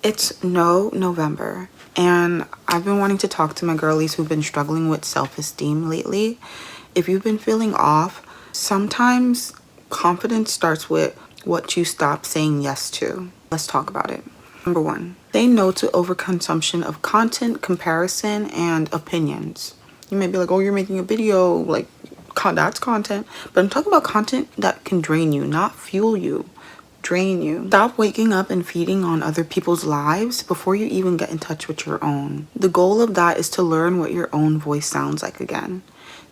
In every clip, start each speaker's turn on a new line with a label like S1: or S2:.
S1: It's no November, and I've been wanting to talk to my girlies who've been struggling with self-esteem lately. If you've been feeling off, sometimes confidence starts with what you stop saying yes to. Let's talk about it. Number one, say no to overconsumption of content, comparison, and opinions. You may be like, oh, you're making a video, like, that's content. But I'm talking about content that can drain you, not fuel you. Drain you. Stop waking up and feeding on other people's lives before you even get in touch with your own. The goal of that is to learn what your own voice sounds like again.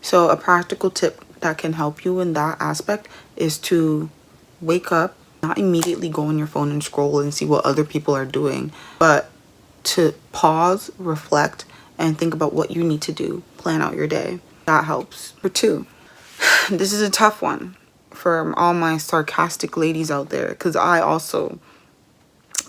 S1: So a practical tip that can help you in that aspect is to wake up, not immediately go on your phone and scroll and see what other people are doing, but to pause, reflect, and think about what you need to do. Plan out your day. That helps. Number two, this is a tough one for all my sarcastic ladies out there, because I also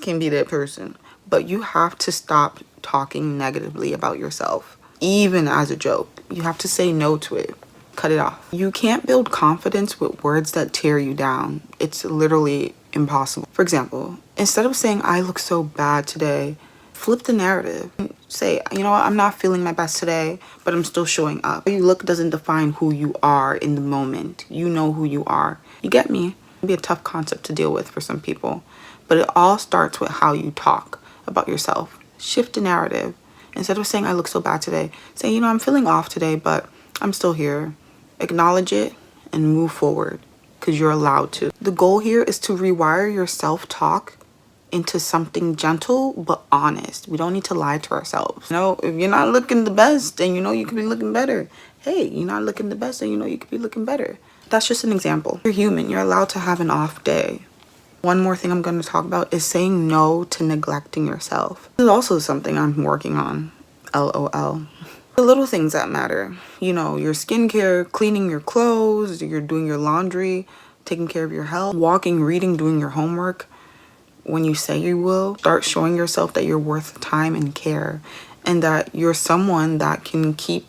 S1: can be that person. But you have to stop talking negatively about yourself, even as a joke. You have to say no to it. Cut it off. You can't build confidence with words that tear you down. It's literally impossible. For example, instead of saying, I look so bad today, flip the narrative. Say, you know what, I'm not feeling my best today, but I'm still showing up. How you look doesn't define who you are in the moment. You know who you are. You get me? It'd be a tough concept to deal with for some people, but it all starts with how you talk about yourself. Shift the narrative. Instead of saying, I look so bad today, say, you know, I'm feeling off today, but I'm still here. Acknowledge it and move forward, because you're allowed to. The goal here is to rewire your self-talk into something gentle but honest. We don't need to lie to ourselves. You know, if you're not looking the best, then you know you could be looking better. Hey, you're not looking the best, then you know you could be looking better. That's just an example. You're human. You're allowed to have an off day. One more thing I'm going to talk about is saying no to neglecting yourself. This is also something I'm working on. LOL. The little things that matter. You know, your skincare, cleaning your clothes, you're doing your laundry, taking care of your health, walking, reading, doing your homework. When you say you will, start showing yourself that you're worth time and care, and that you're someone that can keep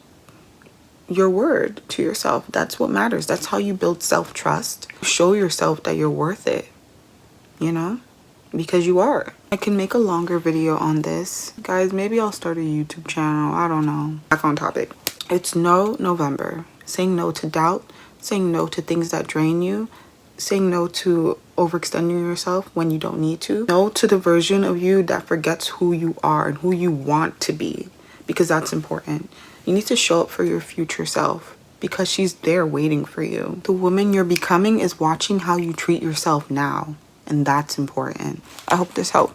S1: your word to yourself. That's what matters. That's how you build self-trust. Show yourself that you're worth it, you know, because you are. I can make a longer video on this. Guys, maybe I'll start a YouTube channel. I don't know. Back on topic. It's no November. Saying no to doubt, saying no to things that drain you, saying no to overextending yourself when you don't need to. No to the version of you that forgets who you are and who you want to be, because that's important. You need to show up for your future self, because she's there waiting for you. The woman you're becoming is watching how you treat yourself now, and that's important. I hope this helped.